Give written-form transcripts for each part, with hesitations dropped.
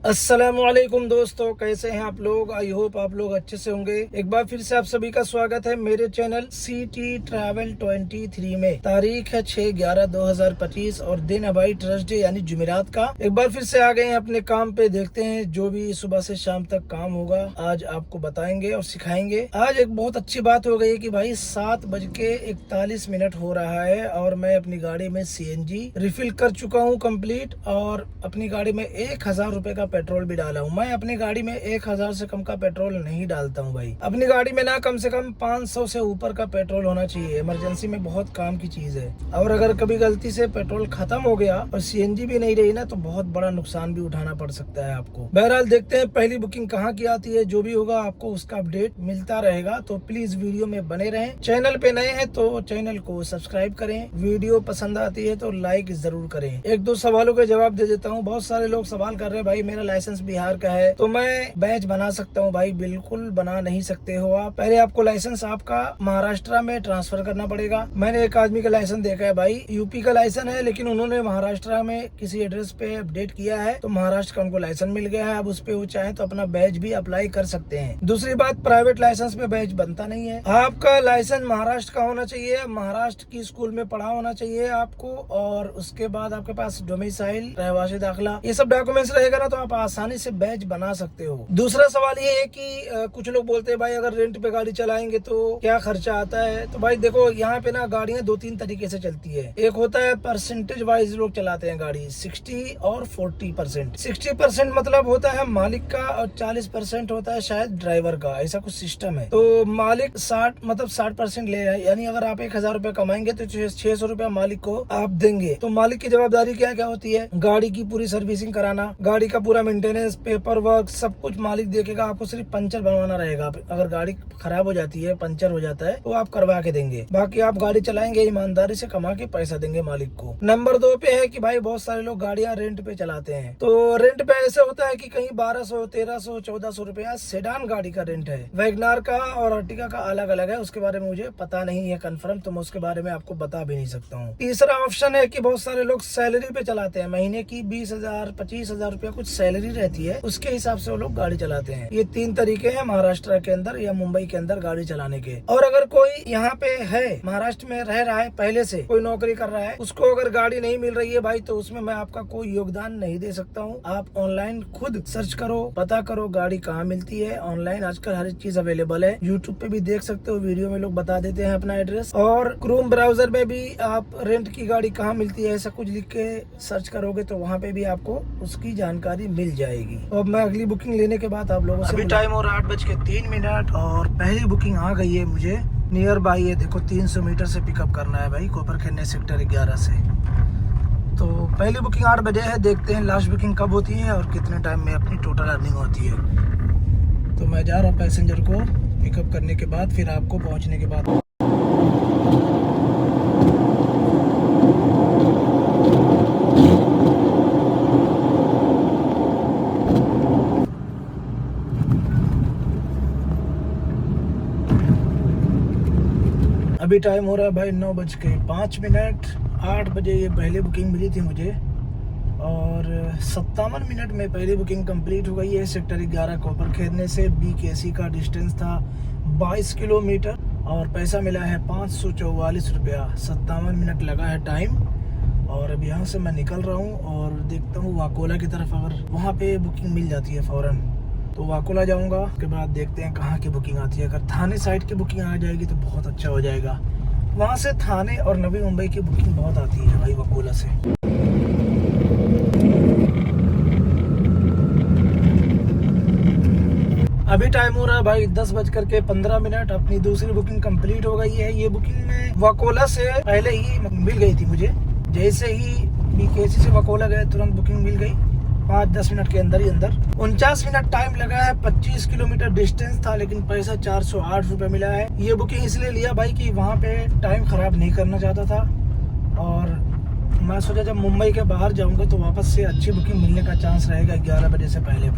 अस्सलामुअलैकुम दोस्तों, कैसे हैं आप लोग। आई होप आप लोग अच्छे से होंगे। एक बार फिर से आप सभी का स्वागत है मेरे चैनल सिटी ट्रैवल 23 में। तारीख है 6/11/2025 और दिन है भाई थर्सडे यानी जुमेरात का। एक बार फिर से आ गए हैं अपने काम पे। देखते हैं जो भी सुबह से शाम तक काम होगा आज आपको बताएंगे और सिखाएंगे। आज एक बहुत अच्छी बात हो गई कि भाई 7:41 हो रहा है और मैं अपनी गाड़ी में CNG रिफिल कर चुका हूँ कंप्लीट, और अपनी गाड़ी में 1000 रुपए का पेट्रोल भी डाला हूँ। मैं अपनी गाड़ी में 1000 से कम का पेट्रोल नहीं डालता हूँ भाई। अपनी गाड़ी में ना कम से कम 500 से ऊपर का पेट्रोल होना चाहिए। इमरजेंसी में बहुत काम की चीज है, और अगर कभी गलती से पेट्रोल खत्म हो गया और CNG भी नहीं रही ना तो बहुत बड़ा नुकसान भी उठाना पड़ सकता है आपको। बहरहाल देखते हैं पहली बुकिंग कहाँ की आती है। जो भी होगा आपको उसका अपडेट मिलता रहेगा, तो प्लीज वीडियो में बने रहें। चैनल पे नए हैं तो चैनल को सब्सक्राइब करें। वीडियो पसंद आती है तो लाइक जरूर करें। एक दो सवालों के जवाब दे देता हूँ। बहुत सारे लोग सवाल कर रहे हैं भाई मेरा लाइसेंस बिहार का है तो मैं बैच बना सकता हूँ। भाई बिल्कुल बना नहीं सकते हो आप। पहले आपको लाइसेंस आपका महाराष्ट्र में ट्रांसफर करना पड़ेगा। मैंने एक आदमी का लाइसेंस देखा है भाई, यूपी का लाइसेंस है लेकिन उन्होंने महाराष्ट्र में किसी एड्रेस पे अपडेट किया है तो महाराष्ट्र का उनको लाइसेंस मिल गया है। अब उस पे वो चाहे तो अपना बैच भी अप्लाई कर सकते हैं। दूसरी बात, प्राइवेट लाइसेंस पे बैच बनता नहीं है। आपका लाइसेंस महाराष्ट्र का होना चाहिए, महाराष्ट्र की स्कूल में पढ़ा होना चाहिए आपको, और उसके बाद आपके पास डोमिसाइल, रहवासी दाखिला, ये सब डॉक्यूमेंट्स रहेगा ना तो आप आसानी से बैच बना सकते हो। दूसरा सवाल ये है कि कुछ लोग बोलते हैं भाई अगर रेंट पे गाड़ी चलाएंगे तो क्या खर्चा आता है। तो भाई देखो यहाँ पे ना गाड़ियाँ 2-3 तरीके से चलती है। एक होता है परसेंटेज वाइज लोग चलाते हैं गाड़ी, 60 और 40%। 60% मतलब होता है मालिक का और 40% होता है शायद ड्राइवर का। ऐसा कुछ सिस्टम है। तो मालिक 60% ले रहा है, यानी अगर आप 1000 रुपए कमाएंगे तो 600 रुपया मालिक को आप देंगे। तो मालिक की जवाबदारी क्या क्या होती है, गाड़ी की पूरी सर्विसिंग कराना, गाड़ी का पूरा मेंटेनेंस, पेपर वर्क, सब कुछ मालिक देखेगा। आपको सिर्फ पंचर बनवाना रहेगा। अगर गाड़ी खराब हो जाती है, पंचर हो जाता है तो आप करवा के देंगे। बाकी आप गाड़ी चलाएंगे, ईमानदारी से कमा के पैसा देंगे मालिक को। नंबर 2 पे है कि भाई बहुत सारे लोग गाड़ियां रेंट पे चलाते हैं। तो रेंट पे ऐसे होता है कि कहीं 1200, 1300, 1400 रुपया सेडान गाड़ी का रेंट है। वैगनार का और अर्टिगा का अलग अलग है, उसके बारे में मुझे पता नहीं है कंफर्म, तो मैं उसके बारे में आपको बता भी नहीं सकता हूँ। तीसरा ऑप्शन है कि बहुत सारे लोग सैलरी पे चलाते हैं। महीने की 20,000, 25,000 रुपया कुछ सैलरी रहती है, उसके हिसाब से वो लोग गाड़ी चलाते हैं। ये 3 तरीके हैं महाराष्ट्र के अंदर या मुंबई के अंदर गाड़ी चलाने के। और अगर कोई यहाँ पे है, महाराष्ट्र में रह रहा है, पहले से कोई नौकरी कर रहा है, उसको अगर गाड़ी नहीं मिल रही है भाई तो उसमें मैं आपका कोई योगदान नहीं दे सकता हूँ। आप ऑनलाइन खुद सर्च करो, पता करो गाड़ी कहाँ मिलती है। ऑनलाइन आजकल हर चीज अवेलेबल है। यूट्यूब पे भी देख सकते हो, वीडियो में लोग बता देते हैं अपना एड्रेस। और क्रोम ब्राउजर में भी आप रेंट की गाड़ी कहाँ मिलती है ऐसा कुछ लिख के सर्च करोगे तो वहाँ पे भी आपको उसकी जानकारी मिल जाएगी। अब मैं अगली बुकिंग लेने के बाद आप लोगों से, अभी टाइम हो रहा है 8:03 और पहली बुकिंग आ गई है मुझे। नियर बाई है, देखो 300 मीटर से पिकअप करना है भाई, कोपरखैरने सेक्टर 11 से। तो पहली बुकिंग 8 बजे है। देखते हैं लास्ट बुकिंग कब होती है और कितने टाइम में अपनी टोटल अर्निंग होती है। तो मैं जा रहा हूँ पैसेंजर को पिकअप करने के बाद, फिर आपको पहुँचने के बाद। अभी टाइम हो रहा है भाई 9:05। 8 बजे ये पहली बुकिंग मिली थी मुझे और 57 मिनट में पहली बुकिंग कंप्लीट हो गई है। सेक्टर 11 कोपरखैरने से BKC का डिस्टेंस था 22 किलोमीटर और पैसा मिला है 544 रुपया। 57 मिनट लगा है टाइम। और अब यहाँ से मैं निकल रहा हूँ और देखता हूँ वाकोला की तरफ, अगर वहाँ पे बुकिंग मिल जाती है फौरन तो वाकोला जाऊंगा। उसके बाद देखते हैं कहाँ की बुकिंग आती है। अगर थाने साइड की बुकिंग आ जाएगी तो बहुत अच्छा हो जाएगा। वहाँ से थाने और नवी मुंबई की बुकिंग बहुत आती है भाई वाकोला से। अभी टाइम हो रहा है भाई 10:15। अपनी दूसरी बुकिंग कंप्लीट हो गई है। ये बुकिंग में वाकोला से पहले ही मिल गई थी मुझे। जैसे ही BKC से वाकोला गए तुरंत बुकिंग मिल गई 5-10 मिनट के अंदर ही अंदर। 49 मिनट टाइम लगा है। 25 किलोमीटर डिस्टेंस था लेकिन पैसा 408 रुपये मिला है। ये बुकिंग इसलिए लिया भाई कि वहाँ पे टाइम खराब नहीं करना चाहता था, और मैं सोचा जब मुंबई के बाहर जाऊँगा तो वापस से अच्छी बुकिंग मिलने का चांस रहेगा 11 बजे से पहले।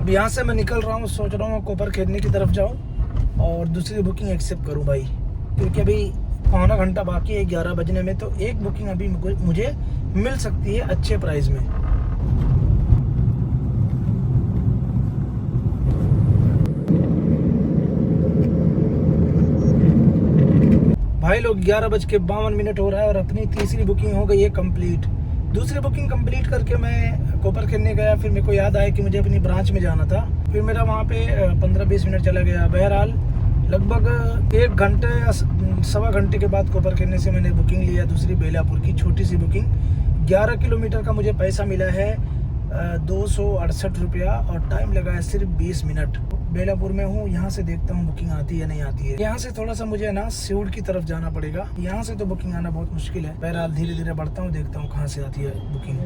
अब यहाँ से मैं निकल रहा हूँ, सोच रहा हूँ कोपरखैरने की तरफ जाऊँ और दूसरी बुकिंग एक्सेप्ट करूँ भाई, क्योंकि अभी पौना घंटा बाकी है 11 बजने में। तो एक बुकिंग अभी मुझे मिल सकती है अच्छे प्राइस में। भाई लोग 11:52 हो रहा है और अपनी तीसरी बुकिंग हो गई है कंप्लीट। दूसरी बुकिंग कंप्लीट करके मैं कोपर खेलने गया, फिर मेरे को याद आया कि मुझे अपनी ब्रांच में जाना था। फिर मेरा वहाँ पे 15-20 मिनट चला गया। बहरहाल लगभग 1 घंटे या सवा घंटे के बाद कोपर खेलने से मैंने बुकिंग लिया दूसरी बेलापुर की छोटी सी बुकिंग। 11 किलोमीटर का मुझे पैसा मिला है 268 रुपया और टाइम लगा है सिर्फ 20 मिनट। बेलापुर में हूँ, यहाँ से देखता हूँ बुकिंग आती है नहीं आती है। यहाँ से थोड़ा सा मुझे ना सिउड़ की तरफ जाना पड़ेगा, यहाँ से तो बुकिंग आना बहुत मुश्किल है। बहरहाल धीरे धीरे बढ़ता हूँ, देखता हूँ कहाँ से आती है बुकिंग।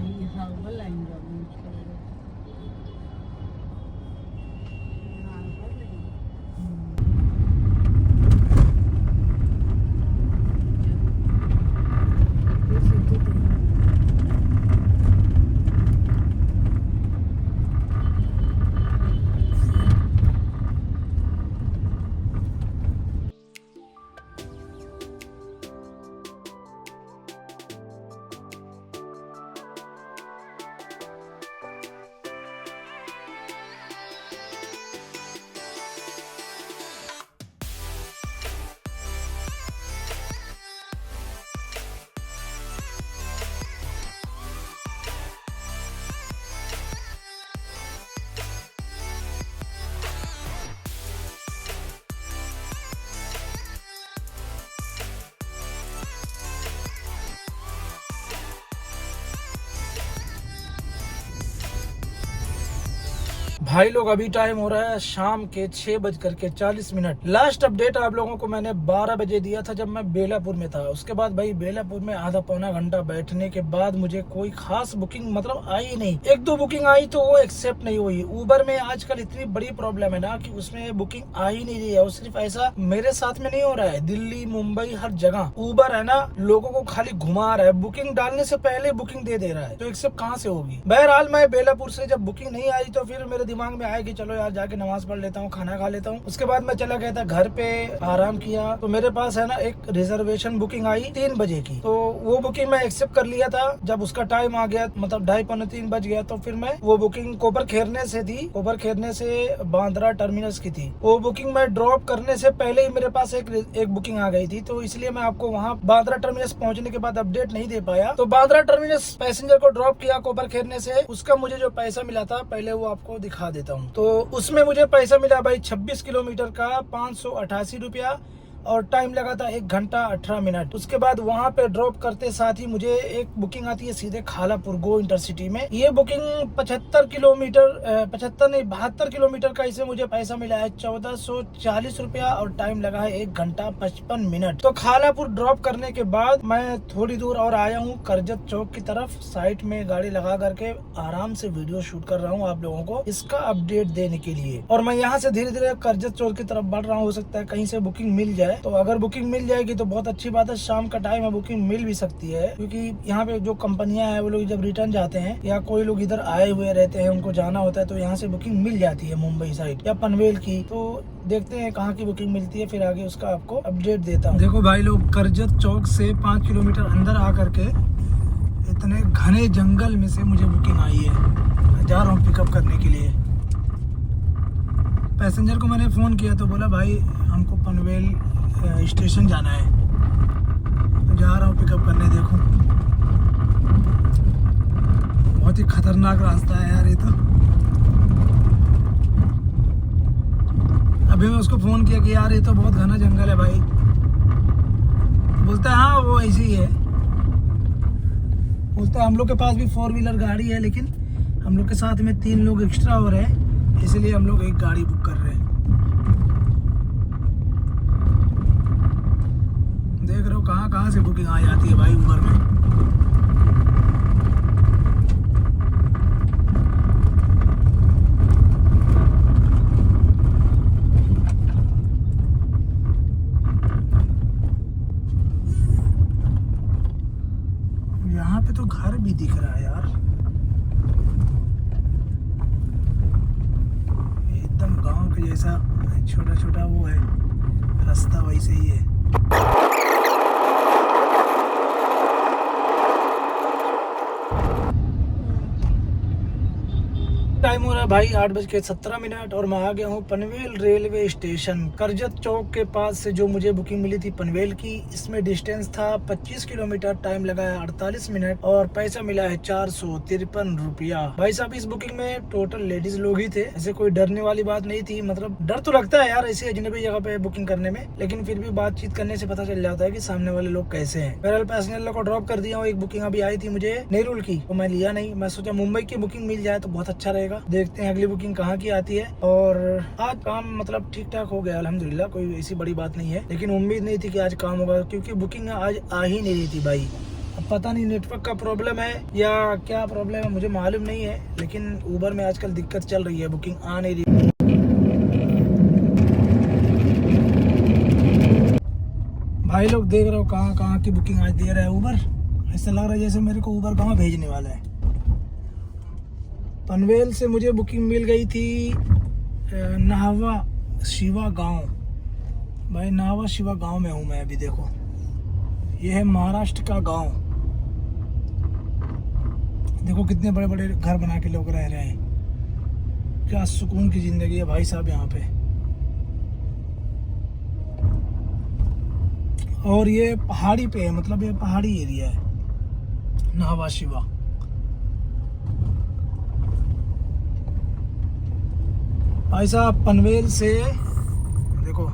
भाई लोग अभी टाइम हो रहा है शाम के 6:40। लास्ट अपडेट आप लोगों को मैंने 12 बजे दिया था जब मैं बेलापुर में था। उसके बाद भाई बेलापुर में आधा पौना घंटा बैठने के बाद मुझे कोई खास बुकिंग मतलब आई नहीं। 1-2 बुकिंग आई तो वो एक्सेप्ट नहीं हुई। उबर में आजकल इतनी बड़ी प्रॉब्लम है ना कि उसमें बुकिंग आ ही नहीं रही है। और सिर्फ ऐसा मेरे साथ में नहीं हो रहा है, दिल्ली मुंबई हर जगह उबर है ना लोगों को खाली घुमा रहा है, बुकिंग डालने से पहले बुकिंग दे रहा है, तो एक्सेप्ट कहाँ से होगी। बहरहाल मैं बेलापुर से जब बुकिंग नहीं आई तो फिर मेरे दिमाग में आया कि चलो यार जाके नमाज पढ़ लेता हूँ, खाना खा लेता हूँ। उसके बाद मैं चला गया था घर पे, आराम किया। तो मेरे पास है ना एक रिजर्वेशन बुकिंग आई 3 बजे की, तो वो बुकिंग मैं एक्सेप्ट कर लिया था। जब उसका टाइम आ गया मतलब 2:30-3 बज गया तो फिर मैं वो बुकिंग कोपर खेरने से थी, कोपर खेरने से बांद्रा टर्मिनस की थी। वो बुकिंग मैं ड्रॉप करने से पहले ही मेरे पास एक बुकिंग आ गई थी, तो इसलिए मैं आपको वहाँ बांद्रा टर्मिनस पहुँचने के बाद अपडेट नहीं दे पाया। तो बांद्रा टर्मिनस पैसेंजर को ड्रॉप किया कोपर खेरने से, उसका मुझे जो पैसा मिला था पहले वो आपको दिखा देता हूँ। तो उसमें मुझे पैसा मिला भाई 26 किलोमीटर का 588 रुपया और टाइम लगा था 1 घंटा 18 मिनट। उसके बाद वहाँ पे ड्रॉप करते साथ ही मुझे एक बुकिंग आती है सीधे खालापुर गो इंटरसिटी में। ये बुकिंग 72 किलोमीटर का, इसे मुझे पैसा मिला है 1440 रुपया और टाइम लगा है 1 घंटा 55 मिनट। तो खालापुर ड्रॉप करने के बाद मैं थोड़ी दूर और आया हूँ करजत चौक की तरफ, साइड में गाड़ी लगा करके आराम से वीडियो शूट कर रहा हूँ आप लोगों को इसका अपडेट देने के लिए। और मैं यहाँ से धीरे धीरे करजत चौक की तरफ बढ़ रहा हूँ, हो सकता है कहीं से बुकिंग मिल जाए। तो अगर बुकिंग मिल जाएगी तो बहुत अच्छी बात है, शाम का टाइम है बुकिंग मिल भी सकती है, क्योंकि यहाँ पे जो कंपनियां हैं वो लोग जब रिटर्न जाते हैं या कोई लोग इधर आए हुए रहते हैं उनको जाना होता है तो यहाँ से बुकिंग मिल जाती है मुंबई साइड या पनवेल की। तो देखते हैं कहाँ की बुकिंग मिलती है, फिर आगे उसका आपको अपडेट देता हूँ। देखो भाई लोग, करजत चौक से 5 किलोमीटर अंदर आ करके इतने घने जंगल में से मुझे बुकिंग आई है। जा रहा हूँ पिकअप करने के लिए। पैसेंजर को मैंने फ़ोन किया तो बोला भाई हमको पनवेल स्टेशन जाना है, तो जा रहा हूँ पिकअप करने। देखो बहुत ही खतरनाक रास्ता है यार ये तो। अभी मैं उसको फ़ोन किया कि यार ये तो बहुत घना जंगल है भाई। बोलता है हाँ वो ऐसे ही है। बोलता है हम लोग के पास भी 4 व्हीलर गाड़ी है, लेकिन हम लोग के साथ में 3 लोग एक्स्ट्रा हो रहे हैं, इसलिए हम लोग एक गाड़ी बुक कर रहे हैं। देख रहे हो कहाँ से बुकिंग आ जाती है भाई उबर में। यहाँ पे तो घर भी दिख रहा है यार, एकदम गांव के जैसा छोटा छोटा वो है रास्ता, वैसे ही है। टाइम हो रहा है भाई 8:17 और मैं आ गया हूँ पनवेल रेलवे स्टेशन। करजत चौक के पास से जो मुझे बुकिंग मिली थी पनवेल की, इसमें डिस्टेंस था 25 किलोमीटर, टाइम लगा है 48 मिनट और पैसा मिला है 453 रुपया। भाई साहब इस बुकिंग में टोटल लेडीज लोग ही थे, ऐसे कोई डरने वाली बात नहीं थी। मतलब डर तो लगता है यार ऐसी अजनबी जगह पे बुकिंग करने में, लेकिन फिर भी बातचीत करने से पता चल जाता है कि सामने वाले लोग कैसे हैं। बहरहाल पैसेंजर को ड्रॉप कर दिया हूँ। एक बुकिंग अभी आई थी मुझे नेरुल की, तो मैं लिया नहीं। मैं सोचा मुंबई की बुकिंग मिल जाए तो बहुत अच्छा रहेगा। देखते हैं अगली बुकिंग कहाँ की आती है। और आज काम मतलब ठीक ठाक हो गया अल्हम्दुलिल्लाह, कोई ऐसी बड़ी बात नहीं है, लेकिन उम्मीद नहीं थी कि आज काम होगा, क्योंकि बुकिंग आज आ ही नहीं रही थी भाई। अब पता नहीं नेटवर्क का प्रॉब्लम है या क्या प्रॉब्लम है, मुझे मालूम नहीं है, लेकिन ऊबर में आजकल दिक्कत चल रही है, बुकिंग आ नहीं रही। भाई लोग देख रहे हो कहाँ कहाँ की बुकिंग आज दे रहा है ऊबर। ऐसा लग रहा है जैसे मेरे को ऊबर कहाँ भेजने वाला है। पनवेल से मुझे बुकिंग मिल गई थी नाहवा शिवा गांव। भाई नाहवा शिवा गांव में हूँ मैं अभी। देखो ये है महाराष्ट्र का गांव। देखो कितने बड़े बड़े घर बना के लोग रह रहे हैं, क्या सुकून की जिंदगी है भाई साहब यहाँ पे। और ये पहाड़ी पे है, मतलब ये पहाड़ी एरिया है नाहवा शिवा। भाई साहब पनवेल से देखो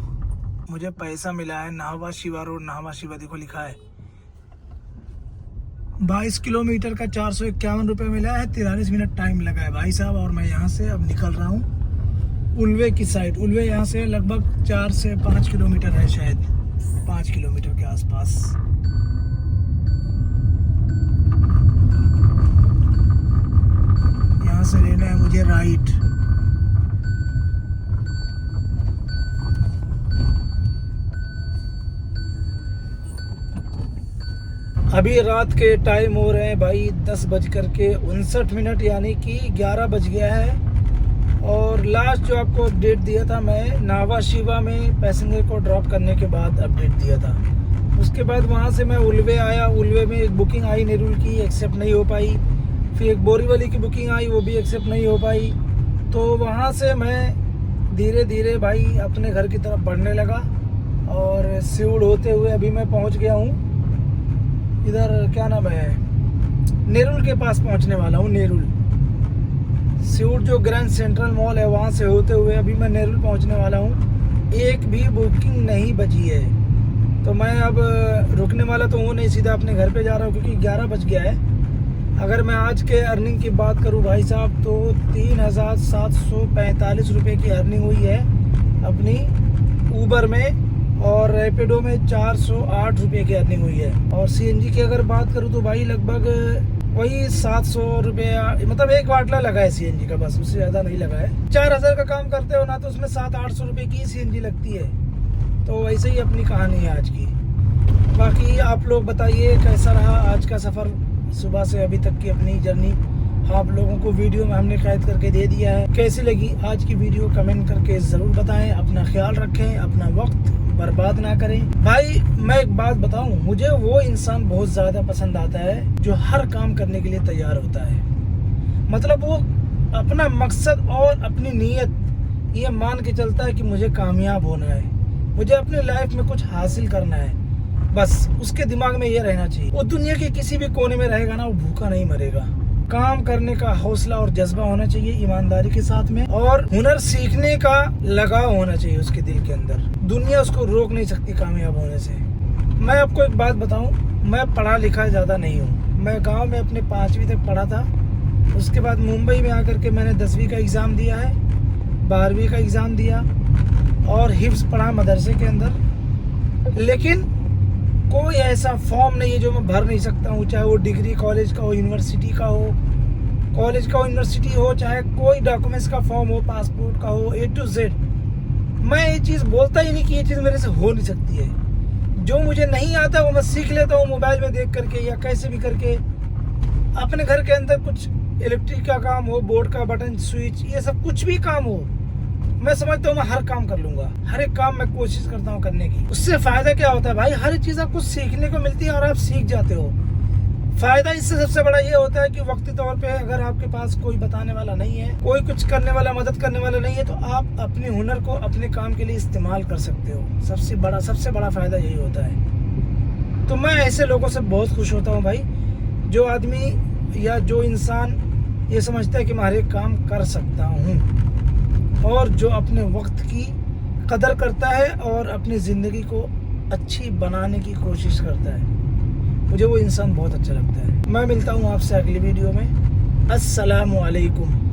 मुझे पैसा मिला है नाहवा शिवा रोड, नाहवा शिवा देखो लिखा है 22 किलोमीटर का 451 रुपये मिला है। 43 मिनट टाइम लगा है भाई साहब। और मैं यहाँ से अब निकल रहा हूँ उल्वे की साइड। उल्वे यहाँ से लगभग 4 से 5 किलोमीटर है, शायद 5 किलोमीटर के आसपास। यहाँ से लेना है मुझे राइट। अभी रात के टाइम हो रहे हैं भाई 10:59, यानी कि 11 बज गया है। और लास्ट जो आपको अपडेट दिया था मैं नाहवा शिवा में पैसेंजर को ड्रॉप करने के बाद अपडेट दिया था। उसके बाद वहाँ से मैं उल्वे आया। उल्वे में एक बुकिंग आई नेरुल की, एक्सेप्ट नहीं हो पाई। फिर एक बोरीवली की बुकिंग आई, वो भी एक्सेप्ट नहीं हो पाई। तो वहाँ से मैं धीरे धीरे भाई अपने घर की तरफ बढ़ने लगा और सिउड़ होते हुए अभी मैं पहुँच गया हूँ इधर, क्या नाम है, नेरुल के पास पहुंचने वाला हूँ। नेरुल सिउड़ जो ग्रैंड सेंट्रल मॉल है वहां से होते हुए अभी मैं नेरुल पहुंचने वाला हूँ। एक भी बुकिंग नहीं बची है, तो मैं अब रुकने वाला तो हूँ नहीं, सीधा अपने घर पे जा रहा हूँ क्योंकि 11 बज गया है। अगर मैं आज के अर्निंग की बात करूँ भाई साहब तो 3745 रुपये की अर्निंग हुई है अपनी ऊबर में, और रैपिडो में 408 रुपये की अर्निंग हुई है। और सीएनजी की अगर बात करूँ तो भाई लगभग वही 700 रुपये, मतलब एक बाटला लगा है सीएनजी का, बस उससे ज़्यादा नहीं लगा है। 4000 का काम करते हो ना तो उसमें 700-800 रुपये की सीएनजी लगती है। तो वैसे ही अपनी कहानी है आज की। बाकी आप लोग बताइए कैसा रहा आज का सफ़र, सुबह से अभी तक की अपनी जर्नी। आप लोगों को वीडियो में हमने कैद करके दे दिया है। कैसी लगी आज की वीडियो कमेंट करके ज़रूर बताएं। अपना ख्याल रखें, अपना वक्त बर्बाद ना करें। भाई मैं एक बात बताऊं, मुझे वो इंसान बहुत ज़्यादा पसंद आता है जो हर काम करने के लिए तैयार होता है। मतलब वो अपना मकसद और अपनी नीयत ये मान के चलता है कि मुझे कामयाब होना है, मुझे अपनी लाइफ में कुछ हासिल करना है, बस उसके दिमाग में ये रहना चाहिए। वो दुनिया के किसी भी कोने में रहेगा ना, वो भूखा नहीं मरेगा। काम करने का हौसला और जज्बा होना चाहिए ईमानदारी के साथ में, और हुनर सीखने का लगाव होना चाहिए उसके दिल के अंदर। दुनिया उसको रोक नहीं सकती कामयाब होने से। मैं आपको एक बात बताऊं, मैं पढ़ा लिखा ज़्यादा नहीं हूं। मैं गांव में अपने 5वीं तक पढ़ा था। उसके बाद मुंबई में आकर के मैंने 10वीं का एग्ज़ाम दिया है, 12वीं का एग्ज़ाम दिया और हिफ्ज़ पढ़ा मदरसे के अंदर। लेकिन कोई ऐसा फॉर्म नहीं है जो मैं भर नहीं सकता हूँ, चाहे वो डिग्री कॉलेज का हो, यूनिवर्सिटी का हो, कॉलेज का हो, यूनिवर्सिटी हो, चाहे कोई डॉक्यूमेंट्स का फॉर्म हो, पासपोर्ट का हो, A to Z। मैं ये चीज़ बोलता ही नहीं कि ये चीज़ मेरे से हो नहीं सकती है। जो मुझे नहीं आता वो मैं सीख लेता हूँ मोबाइल में देख करके या कैसे भी करके। अपने घर के अंदर कुछ इलेक्ट्रिक का काम हो, बोर्ड का बटन स्विच, ये सब कुछ भी काम हो, मैं समझता हूँ मैं हर काम कर लूंगा। हर एक काम मैं कोशिश करता हूँ करने की। उससे फायदा क्या होता है भाई, हर एक चीज़ आपको सीखने को मिलती है और आप सीख जाते हो। फायदा इससे सबसे बड़ा ये होता है कि वक्ती तौर पे अगर आपके पास कोई बताने वाला नहीं है, कोई कुछ करने वाला, मदद करने वाला नहीं है, तो आप अपने हुनर को अपने काम के लिए इस्तेमाल कर सकते हो। सबसे बड़ा फायदा यही होता है। तो मैं ऐसे लोगों से बहुत खुश होता हूँ भाई, जो आदमी या जो इंसान ये समझता है कि मैं हर एक काम कर सकता हूँ, और जो अपने वक्त की कदर करता है और अपनी ज़िंदगी को अच्छी बनाने की कोशिश करता है। मुझे वो इंसान बहुत अच्छा लगता है। मैं मिलता हूँ आपसे अगली वीडियो में। अस्सलामु अलैकुम।